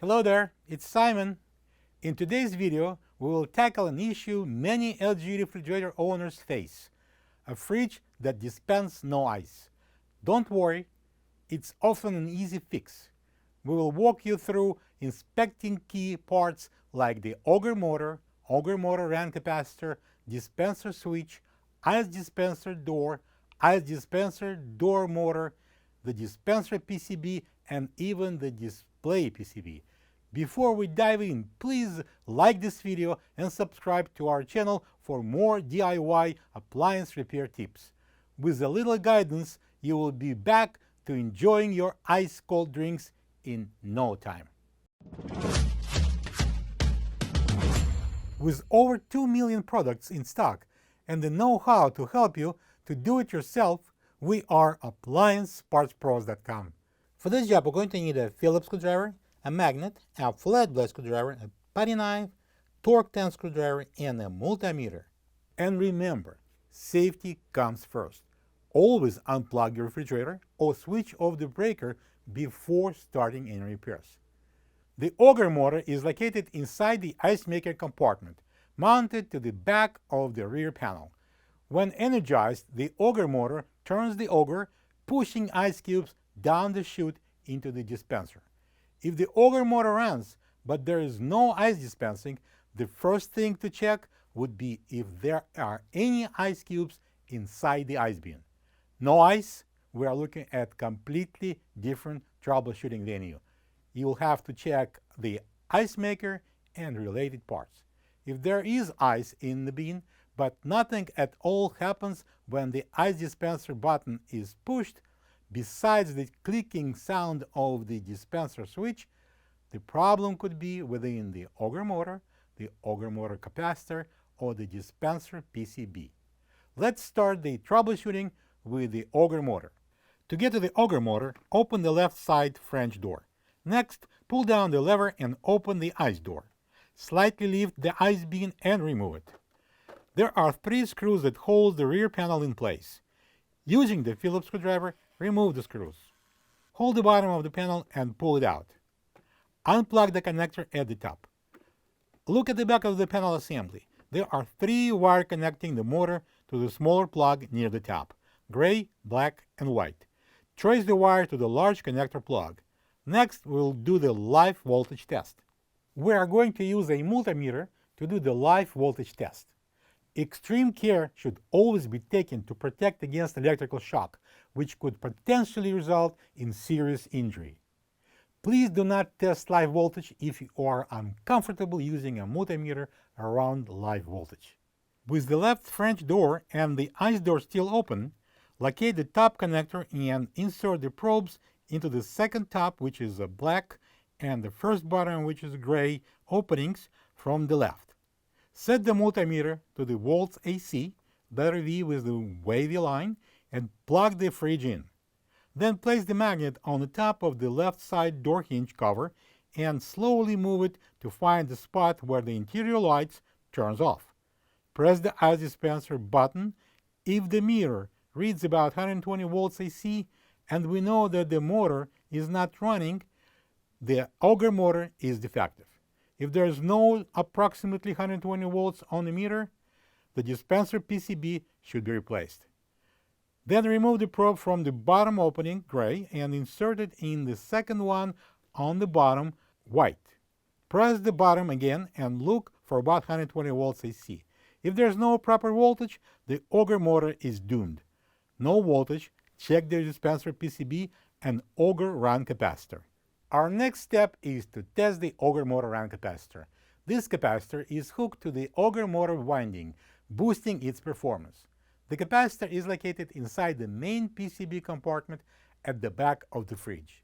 Hello there, it's Simon. In today's video, we will tackle an issue many LG refrigerator owners face: a fridge that dispenses no ice. Don't worry, it's often an easy fix. We will walk you through inspecting key parts like the Auger motor RAN capacitor, dispenser switch, ice dispenser door motor, the dispenser PCB, and even the display PCB. Before we dive in, please like this video and subscribe to our channel for more DIY appliance repair tips. With a little guidance, you will be back to enjoying your ice-cold drinks in no time. With over 2 million products in stock and the know-how to help you to do it yourself, we are AppliancePartsPros.com. For this job, we're going to need a Phillips screwdriver, a magnet, a flat blade screwdriver, a putty knife, Torx 10 screwdriver, and a multimeter. And remember, safety comes first. Always unplug your refrigerator or switch off the breaker before starting any repairs. The Auger motor is located inside the ice maker compartment, mounted to the back of the rear panel. When energized, the Auger motor turns the auger, pushing ice cubes down the chute into the dispenser. If the Auger motor runs, but there is no ice dispensing, the first thing to check would be if there are any ice cubes inside the ice bin. No ice? We are looking at completely different troubleshooting venue. You will have to check the ice maker and related parts. If there is ice in the bin, but nothing at all happens when the ice dispenser button is pushed, besides the clicking sound of the dispenser switch, the problem could be within the Auger motor capacitor, or the dispenser PCB. Let's start the troubleshooting with the Auger motor. To get to the Auger motor, open the left side French door. Next, pull down the lever and open the ice door. Slightly lift the ice bin and remove it. There are 3 screws that hold the rear panel in place. Using the Phillips screwdriver, remove the screws. Hold the bottom of the panel and pull it out. Unplug the connector at the top. Look at the back of the panel assembly. There are 3 wires connecting the motor to the smaller plug near the top: gray, black, and white. Trace the wire to the large connector plug. Next, we'll do the live voltage test. We are going to use a multimeter to do the live voltage test. Extreme care should always be taken to protect against electrical shock, which could potentially result in serious injury. Please do not test live voltage if you are uncomfortable using a multimeter around live voltage. With the left French door and the ice door still open, locate the top connector and insert the probes into the second top, which is black, and the first bottom, which is gray, openings from the left. Set the multimeter to the volts AC, letter V with the wavy line, and plug the fridge in. Then place the magnet on the top of the left side door hinge cover and slowly move it to find the spot where the interior lights turns off. Press the ice dispenser button. If the meter reads about 120 volts AC and we know that the motor is not running, the Auger motor is defective. If there is no approximately 120 volts on the meter, the dispenser PCB should be replaced. Then remove the probe from the bottom opening, gray, and insert it in the second one on the bottom, white. Press the bottom again and look for about 120 volts AC. If there is no proper voltage, the Auger motor is doomed. No voltage, check the dispenser PCB and Auger RAN capacitor. Our next step is to test the Auger motor RAN capacitor. This capacitor is hooked to the Auger motor winding, boosting its performance. The capacitor is located inside the main PCB compartment at the back of the fridge.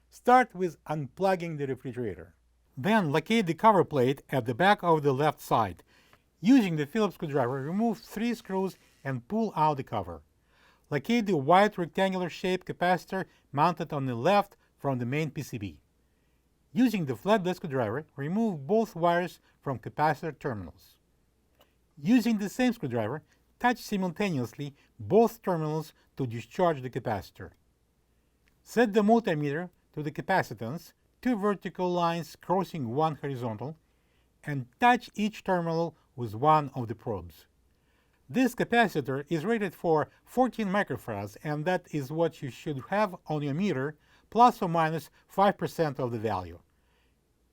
Start with unplugging the refrigerator. Then locate the cover plate at the back of the left side. Using the Phillips screwdriver, remove 3 screws and pull out the cover. Locate the white rectangular shaped capacitor mounted on the left from the main PCB. Using the flat blade screwdriver, remove both wires from capacitor terminals. Using the same screwdriver, touch simultaneously both terminals to discharge the capacitor. Set the multimeter to the capacitance two vertical lines crossing one horizontal and touch each terminal with one of the probes. This capacitor is rated for 14 microfarads, and that is what you should have on your meter, plus or minus 5% of the value.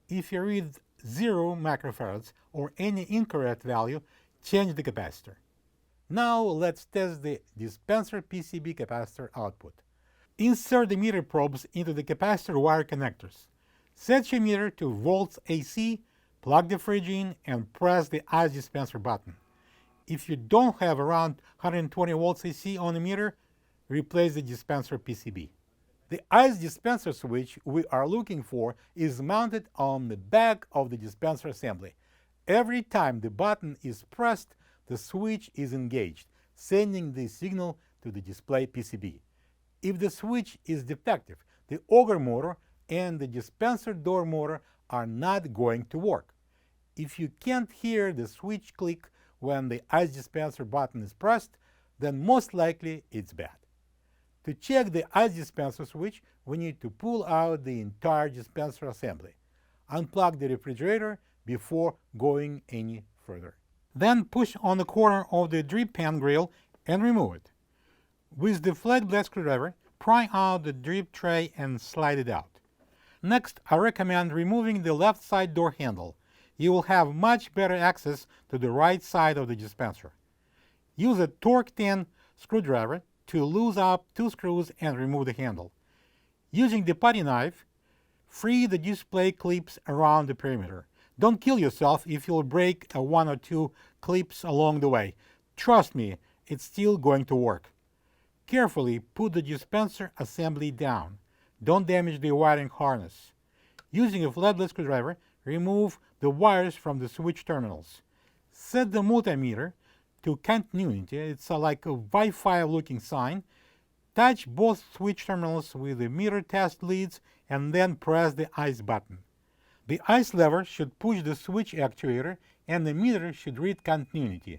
If you read 0 microfarads or any incorrect value, change the capacitor. Now let's test the dispenser PCB capacitor output. Insert the meter probes into the capacitor wire connectors. Set your meter to volts AC, plug the fridge in, and press the ice dispenser button. If you don't have around 120 volts AC on the meter, replace the dispenser PCB. The ice dispenser switch we are looking for is mounted on the back of the dispenser assembly. Every time the button is pressed, the switch is engaged, sending the signal to the display PCB. If the switch is defective, the Auger motor and the dispenser door motor are not going to work. If you can't hear the switch click when the ice dispenser button is pressed, then most likely it's bad. To check the ice dispenser switch, we need to pull out the entire dispenser assembly. Unplug the refrigerator before going any further. Then push on the corner of the drip pan grill and remove it. With the flat blade screwdriver, pry out the drip tray and slide it out. Next, I recommend removing the left side door handle. You will have much better access to the right side of the dispenser. Use a Torx 10 screwdriver to loosen up 2 screws and remove the handle. Using the putty knife, free the display clips around the perimeter. Don't kill yourself if you'll break 1 or 2 clips along the way. Trust me, it's still going to work. Carefully put the dispenser assembly down. Don't damage the wiring harness. Using a flat blade screwdriver, remove the wires from the switch terminals. Set the multimeter to continuity. It's like a Wi-Fi looking sign. Touch both switch terminals with the meter test leads and then press the ice button. The ice lever should push the switch actuator and the meter should read continuity.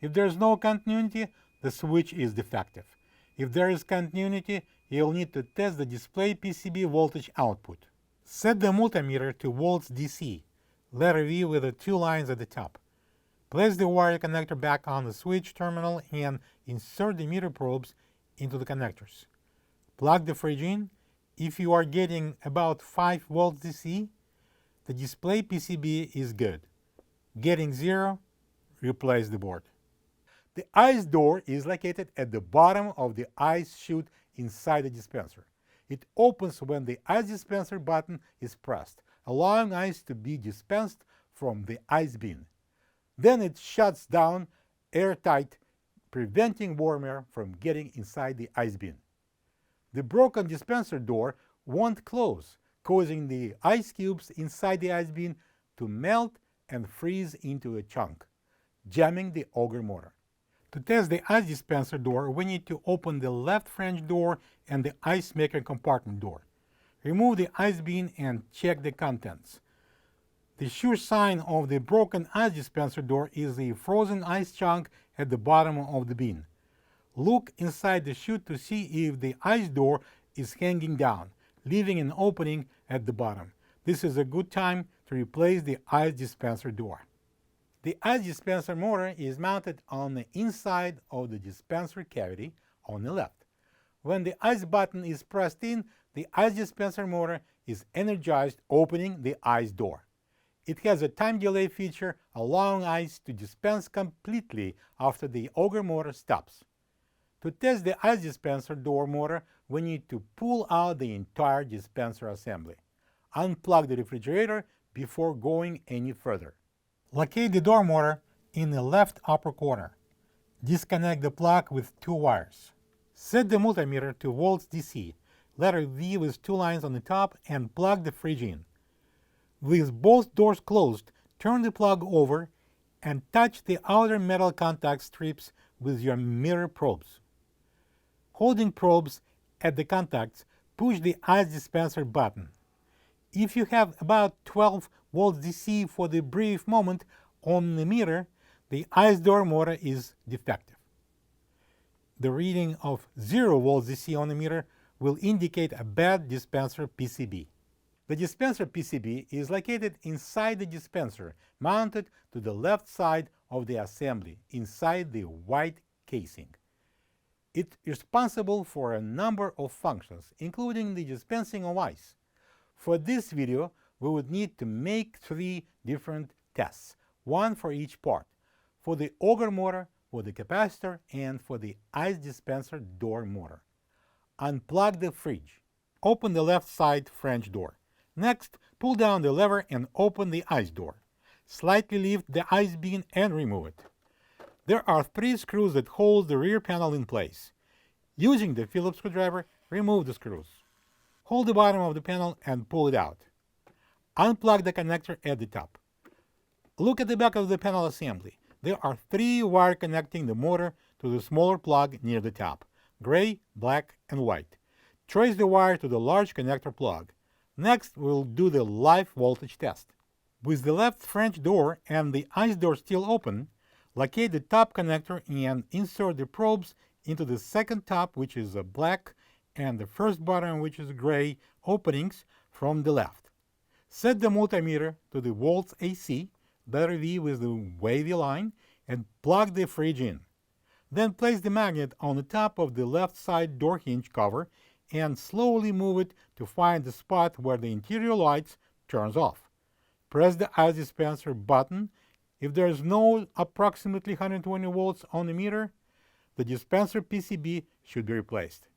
If there is no continuity, the switch is defective. If there is continuity, you'll need to test the display PCB voltage output. Set the multimeter to volts DC, letter V with the 2 lines at the top. Place the wire connector back on the switch terminal and insert the meter probes into the connectors. Plug the fridge in. If you are getting about 5 volts DC, the display PCB is good. Getting 0, replace the board. The ice door is located at the bottom of the ice chute inside the dispenser. It opens when the ice dispenser button is pressed, allowing ice to be dispensed from the ice bin. Then it shuts down airtight, preventing warm air from getting inside the ice bin. The broken dispenser door won't close, causing the ice cubes inside the ice bin to melt and freeze into a chunk, jamming the Auger motor. To test the ice dispenser door, we need to open the left French door and the ice maker compartment door. Remove the ice bin and check the contents. The sure sign of the broken ice dispenser door is the frozen ice chunk at the bottom of the bin. Look inside the chute to see if the ice door is hanging down, leaving an opening at the bottom. This is a good time to replace the ice dispenser door. The ice dispenser motor is mounted on the inside of the dispenser cavity on the left. When the ice button is pressed in, the ice dispenser motor is energized, opening the ice door. It has a time delay feature, allowing ice to dispense completely after the Auger motor stops. To test the ice dispenser door motor, we need to pull out the entire dispenser assembly. Unplug the refrigerator before going any further. Locate the door motor in the left upper corner. Disconnect the plug with 2 wires. Set the multimeter to volts DC, letter V with 2 lines on the top, and plug the fridge in. With both doors closed, turn the plug over and touch the outer metal contact strips with your meter probes. Holding probes at the contacts, push the ice dispenser button. If you have about 12 volts DC for the brief moment on the meter, the ice door motor is defective. The reading of 0 volts DC on the meter will indicate a bad dispenser PCB. The dispenser PCB is located inside the dispenser, mounted to the left side of the assembly, inside the white casing. It's responsible for a number of functions, including the dispensing of ice. For this video, we would need to make 3 different tests, one for each part, for the Auger motor, for the capacitor, and for the ice dispenser door motor. Unplug the fridge. Open the left side French door. Next, pull down the lever and open the ice door. Slightly lift the ice bin and remove it. There are 3 screws that hold the rear panel in place. Using the Phillips screwdriver, remove the screws. Hold the bottom of the panel and pull it out. Unplug the connector at the top. Look at the back of the panel assembly. There are 3 wires connecting the motor to the smaller plug near the top, gray, black, and white. Trace the wire to the large connector plug. Next, we'll do the live voltage test. With the left French door and the ice door still open, locate the top connector and insert the probes into the second top, which is black, and the first bottom, which is gray, openings from the left. Set the multimeter to the volts AC, letter V with the wavy line, and plug the fridge in. Then place the magnet on the top of the left side door hinge cover and slowly move it to find the spot where the interior lights turns off. Press the ice dispenser button. If there is no approximately 120 volts on the meter, the dispenser PCB should be replaced.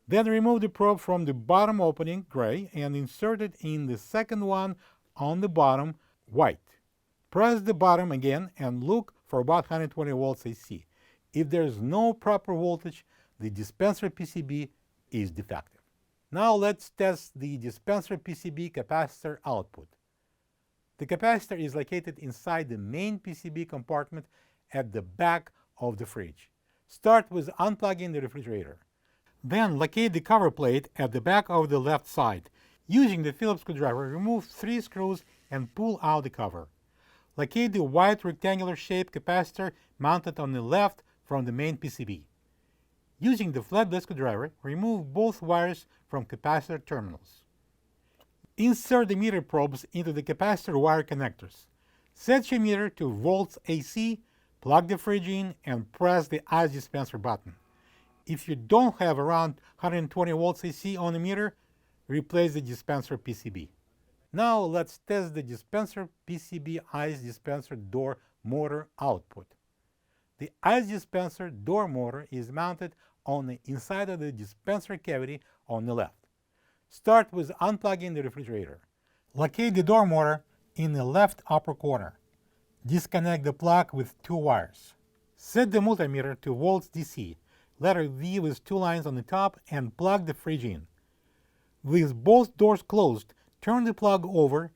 Then remove the probe from the bottom opening, gray, and insert it in the second one on the bottom, white. Press the bottom again and look for about 120 volts AC. If there is no proper voltage, the dispenser PCB is defective. Now let's test the dispenser PCB capacitor output. The capacitor is located inside the main PCB compartment at the back of the fridge. Start with unplugging the refrigerator. Then locate the cover plate at the back of the left side. Using the Phillips screwdriver, remove 3 screws and pull out the cover. Locate the white rectangular shaped capacitor mounted on the left from the main PCB. Using the flat screwdriver, remove both wires from capacitor terminals. Insert the meter probes into the capacitor wire connectors. Set your meter to volts AC, plug the fridge in, and press the ice dispenser button. If you don't have around 120 volts AC on the meter, replace the dispenser PCB. Now let's test the dispenser PCB ice dispenser door motor output. The ice dispenser door motor is mounted on the inside of the dispenser cavity on the left. Start with unplugging the refrigerator. Locate the door motor in the left upper corner. Disconnect the plug with 2 wires. Set the multimeter to volts DC, letter V with 2 lines on the top, and plug the fridge in. With both doors closed, turn the plug over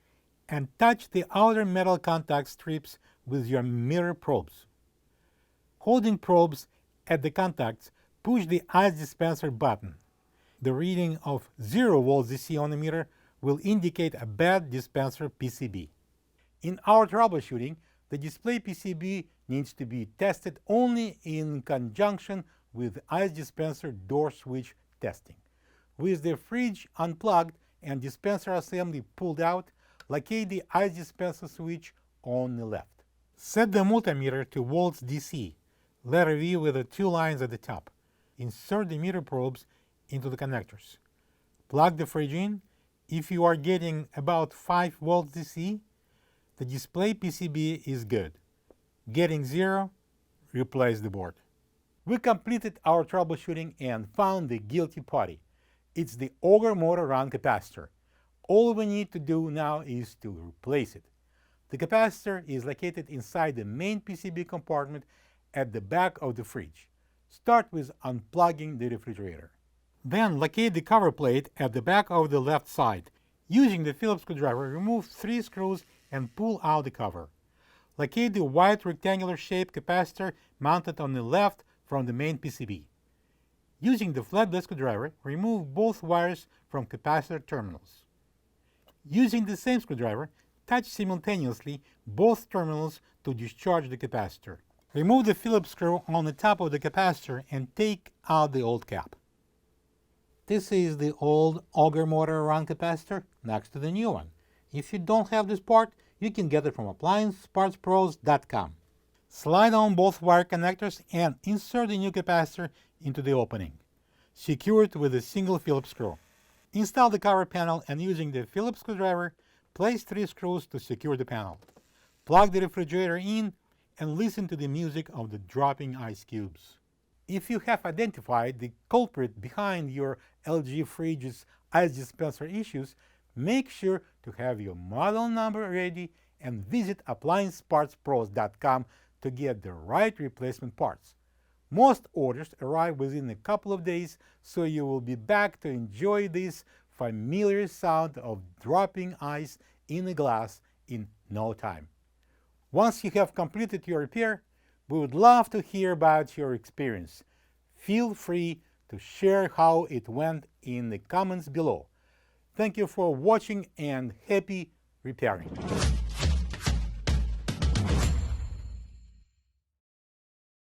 and touch the outer metal contact strips with your meter probes. Holding probes at the contacts, push the ice dispenser button. The reading of 0 volts DC on the meter will indicate a bad dispenser PCB. In our troubleshooting, the display PCB needs to be tested only in conjunction with ice dispenser door switch testing. With the fridge unplugged and dispenser assembly pulled out, locate the ice dispenser switch on the left. Set the multimeter to volts DC, letter V with the 2 lines at the top. Insert the meter probes into the connectors. Plug the fridge in. If you are getting about 5 volts DC, the display PCB is good. Getting 0, replace the board. We completed our troubleshooting and found the guilty putty. It's the Auger motor run capacitor. All we need to do now is to replace it. The capacitor is located inside the main PCB compartment at the back of the fridge. Start with unplugging the refrigerator. Then locate the cover plate at the back of the left side. Using the Phillips screwdriver, remove 3 screws and pull out the cover. Locate the white rectangular shaped capacitor mounted on the left from the main PCB. Using the flat screwdriver, remove both wires from capacitor terminals. Using the same screwdriver, touch simultaneously both terminals to discharge the capacitor. Remove the Phillips screw on the top of the capacitor and take out the old cap. This is the old Auger motor run capacitor next to the new one. If you don't have this part, you can get it from appliancepartspros.com. Slide on both wire connectors and insert the new capacitor into the opening. Secure it with a single Phillips screw. Install the cover panel and using the Phillips screwdriver, place 3 screws to secure the panel. Plug the refrigerator in and listen to the music of the dropping ice cubes. If you have identified the culprit behind your LG fridge's ice dispenser issues, make sure to have your model number ready and visit appliancepartspros.com to get the right replacement parts. Most orders arrive within a couple of days, so you will be back to enjoy this familiar sound of dropping ice in a glass in no time. Once you have completed your repair, we would love to hear about your experience. Feel free to share how it went in the comments below. Thank you for watching and happy repairing.